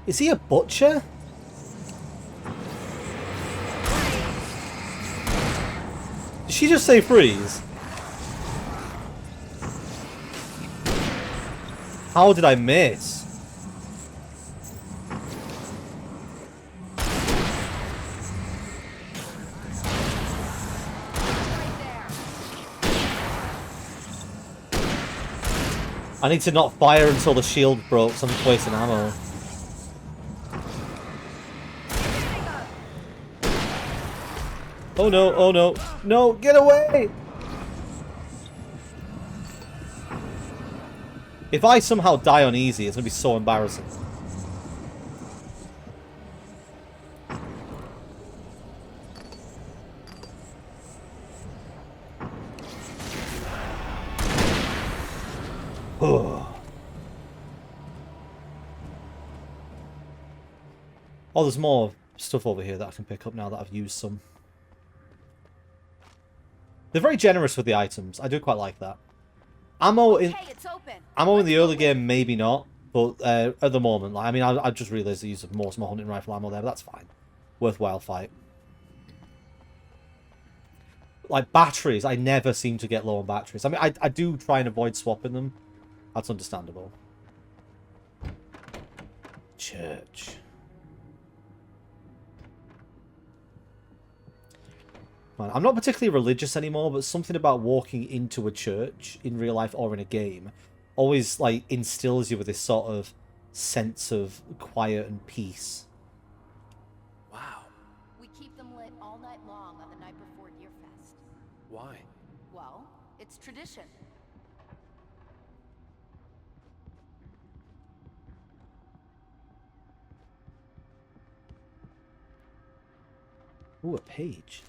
Is he a butcher? Did she just say freeze? How did I miss? I need to not fire until the shield broke, so I'm just wasting ammo. Oh no, oh no. No, get away! If I somehow die on easy, it's gonna be so embarrassing. Oh, there's more stuff over here that I can pick up now that I've used some. They're very generous with the items. I do quite like that. Ammo in the early game, maybe not, but at the moment, like, I mean, I just realised the use of more small hunting rifle ammo there, but that's fine. Worthwhile fight. Like batteries, I never seem to get low on batteries. I mean, I do try and avoid swapping them. That's understandable. Church. Man, I'm not particularly religious anymore, but something about walking into a church in real life or in a game always like instills you with this sort of sense of quiet and peace. Wow. We keep them lit all night long on the night before Deerfest. Why? Well, it's tradition. Ooh, a page.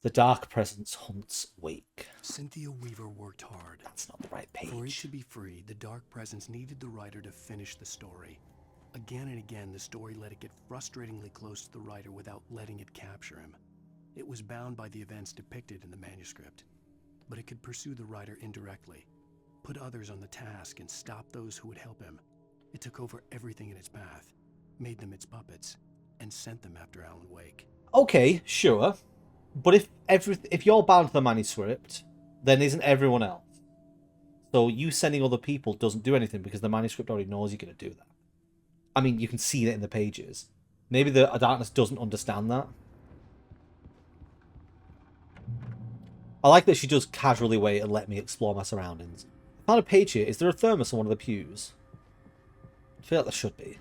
The dark presence hunts Wake. Cynthia Weaver worked hard. That's not the right page. For it to be free, the dark presence needed the writer to finish the story. Again and again, the story let it get frustratingly close to the writer without letting it capture him. It was bound by the events depicted in the manuscript, but it could pursue the writer indirectly, put others on the task, and stop those who would help him. It took over everything in its path, made them its puppets, and sent them after Alan Wake. Okay, sure. But if you're bound to the manuscript, then isn't everyone else? So you sending other people doesn't do anything because the manuscript already knows you're going to do that. I mean, you can see it in the pages. Maybe the Darkness doesn't understand that. I like that she does casually wait and let me explore my surroundings. I found a page here. Is there a thermos on one of the pews? I feel like there should be.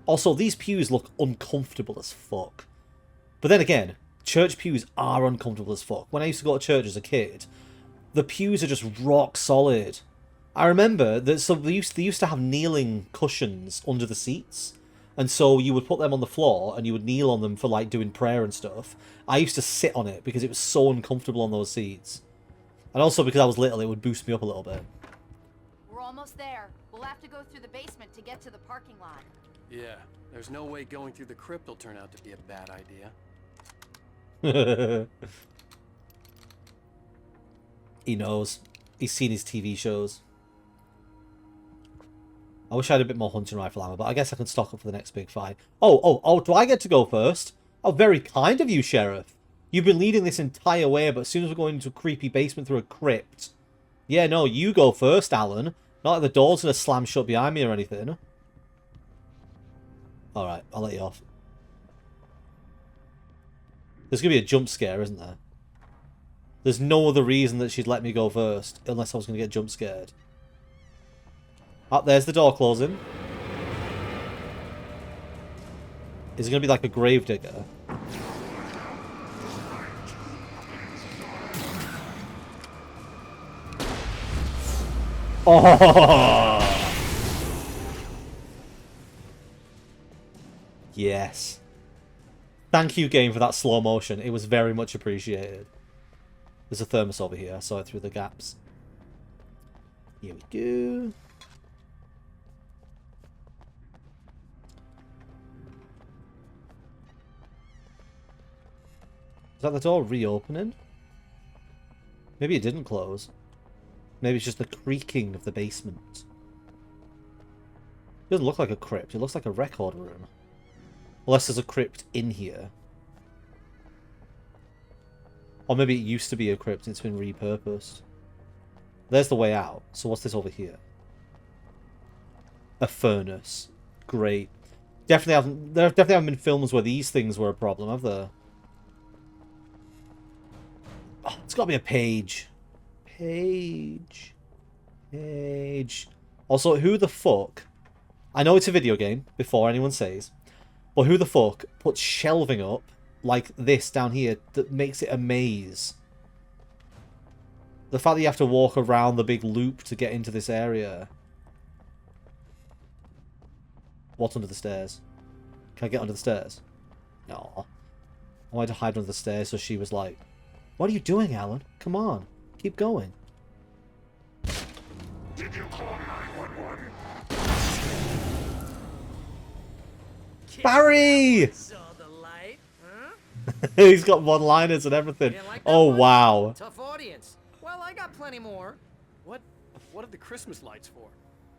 Also, these pews look uncomfortable as fuck. But then again, church pews are uncomfortable as fuck. When I used to go to church as a kid, the pews are just rock solid. I remember that they used to have kneeling cushions under the seats, and so you would put them on the floor and you would kneel on them for like doing prayer and stuff. I used to sit on it because it was so uncomfortable on those seats, and also because I was little, it would boost me up a little bit. We're almost there. We'll have to go through the basement to get to the parking lot. Yeah, there's no way going through the crypt will turn out to be a bad idea. He knows. He's seen his TV shows. I wish I had a bit more hunting rifle ammo, but I guess I can stock up for the next big fight. Oh, do I get to go first? Oh, very kind of you, Sheriff. You've been leading this entire way, but as soon as we're going into a creepy basement through a crypt... Yeah, no, you go first, Alan. Not like the door's gonna slam shut behind me or anything. Alright, I'll let you off. There's going to be a jump scare, isn't there? There's no other reason that she'd let me go first, unless I was going to get jump scared. Oh, there's the door closing. Is it going to be like a gravedigger? Oh! Yes. Thank you, game, for that slow motion. It was very much appreciated. There's a thermos over here. I saw it through the gaps. Here we go. Is that the door reopening? Maybe it didn't close. Maybe it's just the creaking of the basement. It doesn't look like a crypt. It looks like a record room. Unless there's a crypt in here. Or maybe it used to be a crypt and it's been repurposed. There's the way out. So what's this over here? A furnace. Great. There definitely haven't been films where these things were a problem, have there? Oh, it's got to be a page. Cage. Cage. Also, who the fuck... I know it's a video game, before anyone says, but who the fuck puts shelving up like this down here that makes it a maze? The fact that you have to walk around the big loop to get into this area. What's under the stairs? Can I get under the stairs? No. I wanted to hide under the stairs, so she was like, "What are you doing, Alan? Come on. Keep going." Did you call 911? Barry! Saw the light, huh? He's got one-liners and everything. Like that Oh, one? wow. Tough audience. Well, I got plenty more. What are the Christmas lights for?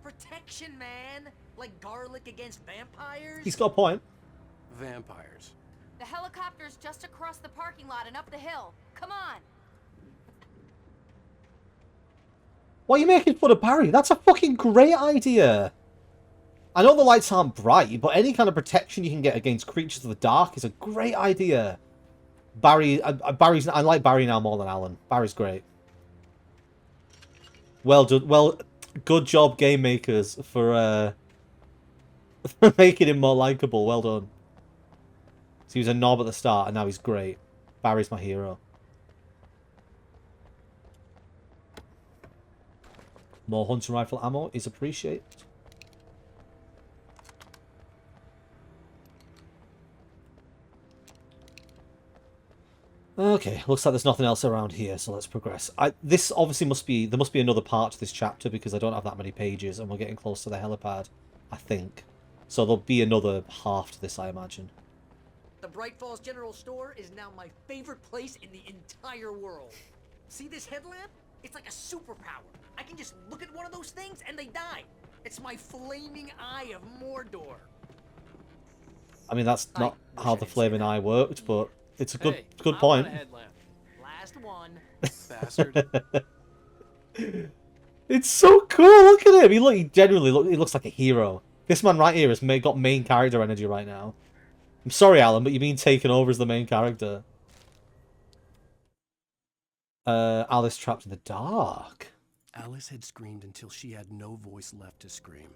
Protection, man. Like garlic against vampires. He's got a point. Vampires. The helicopter's just across the parking lot and up the hill. Come on. Why are you making fun of Barry? That's a fucking great idea. I know the lights aren't bright, but any kind of protection you can get against creatures of the dark is a great idea. I like Barry now more than Alan. Barry's great. Well done. Well, good job, game makers, for making him more likable. Well done. So he was a knob at the start, and now he's great. Barry's my hero. More hunting rifle ammo is appreciated. Okay, looks like there's nothing else around here, so let's progress. This obviously there must be another part to this chapter because I don't have that many pages, and we're getting close to the helipad, I think. So there'll be another half to this, I imagine. The Bright Falls General Store is now my favorite place in the entire world. See this headlamp? It's like a superpower. I can just look at one of those things and they die. It's my flaming eye of Mordor. I mean, that's not how the flaming eye worked, but it's a good I point. want a headlamp. Last one. Bastard. It's so cool. Look at him. He genuinely he looks like a hero. This man right here has got main character energy right now. I'm sorry, Alan, but you're being taken over as the main character. Alice trapped in the dark. Alice had screamed until she had no voice left to scream.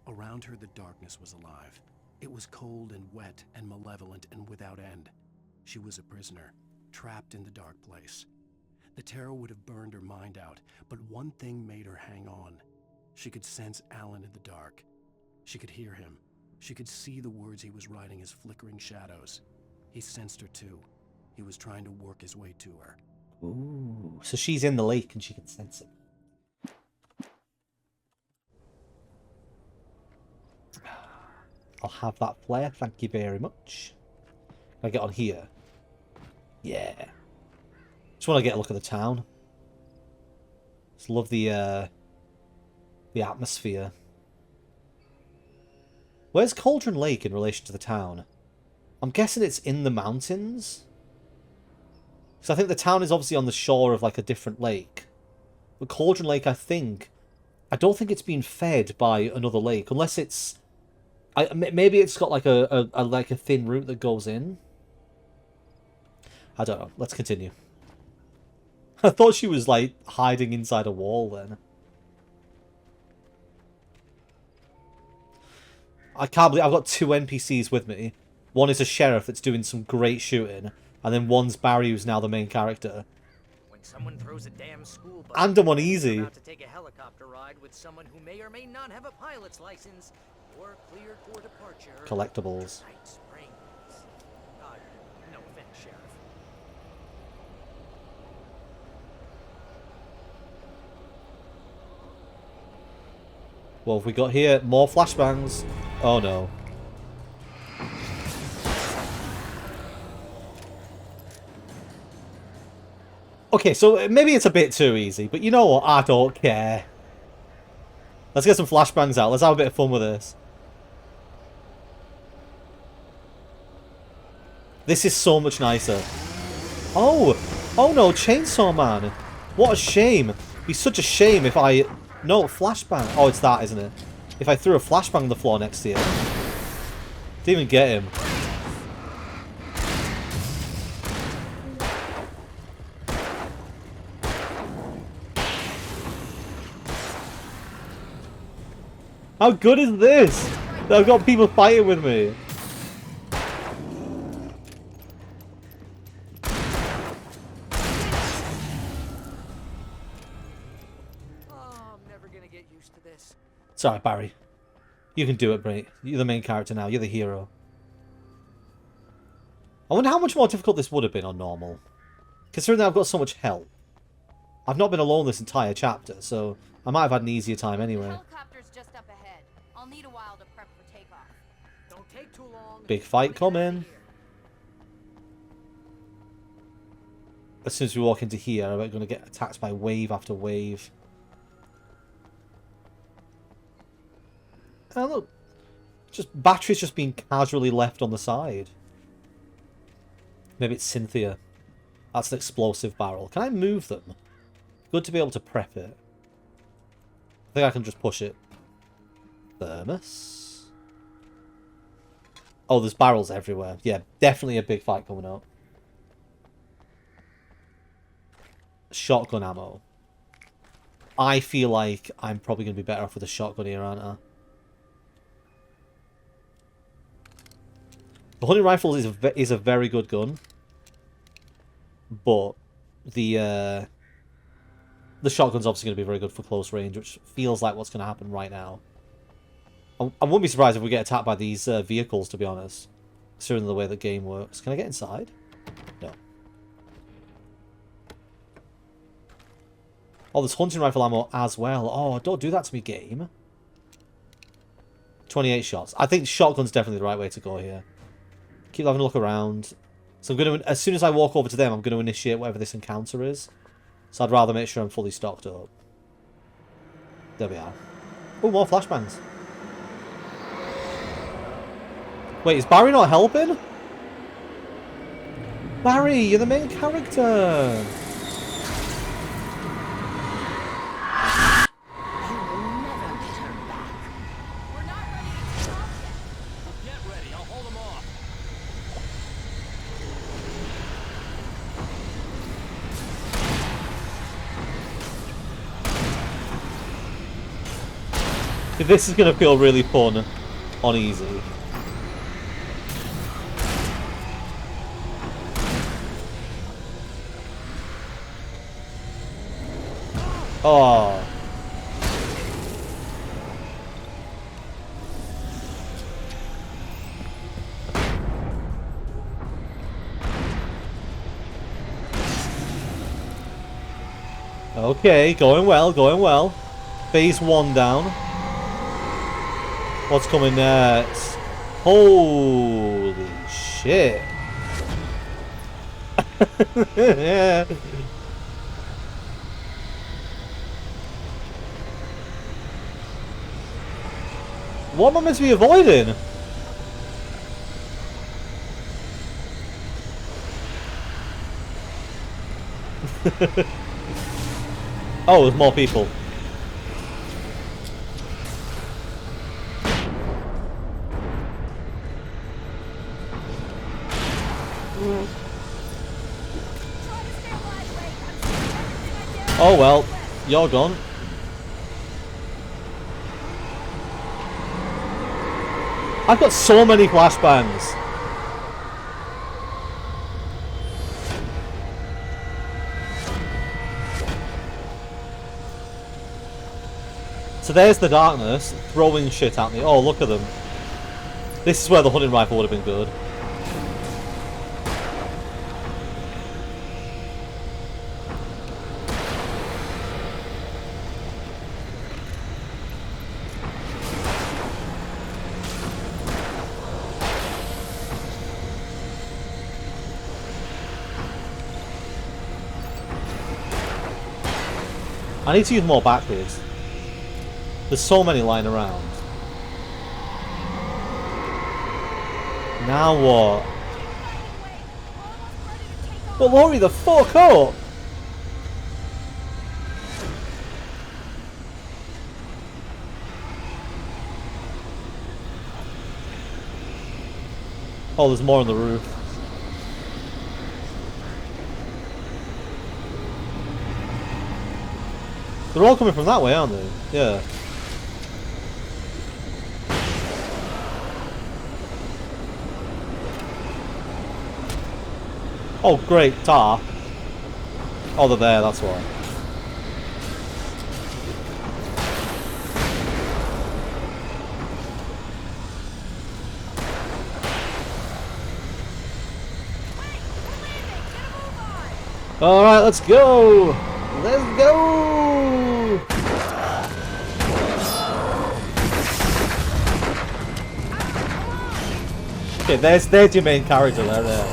Around her, the darkness was alive. It was cold and wet and malevolent and without end. She was a prisoner, trapped in the dark place. The terror would have burned her mind out, but one thing made her hang on. She could sense Alan in the dark. She could hear him. She could see the words he was writing as flickering shadows. He sensed her too. He was trying to work his way to her. Ooh, so she's in the lake and she can sense it. I'll have that flare, thank you very much. Can I get on here? Yeah. Just want to get a look at the town. Just love the atmosphere. Where's Cauldron Lake in relation to the town? I'm guessing it's in the mountains. Because I think the town is obviously on the shore of like a different lake. But Cauldron Lake, I don't think it's being fed by another lake, unless it's, maybe it's got like a thin route that goes in. I don't know. Let's continue. I thought she was like hiding inside a wall then. I can't believe I've got two NPCs with me. One is a sheriff that's doing some great shooting, and then one's Barry, who's now the main character. When someone throws a damn school bus, And I'm on easy. about to take a helicopter ride with someone who may or may not have a pilot's license or cleared for departure. Collectibles. Night Springs. No offense, Sheriff. What have we got here? More flashbangs. Oh no. Okay, so maybe it's a bit too easy, but you know what? I don't care. Let's get some flashbangs out. Let's have a bit of fun with this. This is so much nicer. Oh! Oh no, Chainsaw Man! What a shame. It'd be such a shame if I... No, flashbang. Oh, it's that, isn't it? If I threw a flashbang on the floor next to you. Didn't even get him. How good is this? I've got people fighting with me. Oh, I'm never gonna get used to this. Sorry, Barry. You can do it, mate. You're the main character now. You're the hero. I wonder how much more difficult this would have been on normal. Considering that I've got so much help. I've not been alone this entire chapter, so I might have had an easier time anyway. Helicopter's just up ahead. I'll need a while to prep for takeoff. Don't take too long. Big fight coming. As soon as we walk into here, we're going to get attacked by wave after wave. Oh, look. Just batteries just being casually left on the side. Maybe it's Cynthia. That's an explosive barrel. Can I move them? Good to be able to prep it. I think I can just push it. Thermos. Oh, there's barrels everywhere. Yeah, definitely a big fight coming up. Shotgun ammo. I feel like I'm probably going to be better off with a shotgun here, aren't I? The hunting rifle is a very good gun. But the shotgun's obviously going to be very good for close range, which feels like what's going to happen right now. I wouldn't be surprised if we get attacked by these vehicles, to be honest. Considering the way the game works. Can I get inside? No. Oh, there's hunting rifle ammo as well. Oh, don't do that to me, game. 28 shots. I think shotgun's definitely the right way to go here. Keep having a look around. So I'm going to, as soon as I walk over to them, I'm going to initiate whatever this encounter is. So I'd rather make sure I'm fully stocked up. There we are. Oh, more flashbangs. Wait, is Barry not helping? Barry, you're the main character. This is going to feel really fun on easy. Oh. Okay, going well, going well. Phase 1 down. What's coming next? Holy shit. What am I meant to be avoiding? Oh, there's more people. Oh well, you're gone. I've got so many flashbangs. So there's the darkness throwing shit at me. Oh, look at them. This is where the hunting rifle would have been good. I need to use more batteries. There's so many lying around. Now what? But Laurie, the fuck up! Oh, there's more on the roof. They're all coming from that way, aren't they? Yeah. Oh, great, Tar. Oh, they're there, that's why. Alright, let's go! Let's go! Okay, there's your main character there.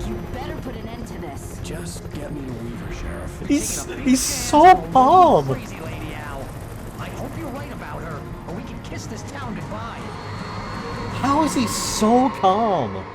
You better put an end to this. Just get me to Weaver, Sheriff. He's so calm! Crazy Lady Owl. I hope you're right about her, or we can kiss this town goodbye. How is he so calm?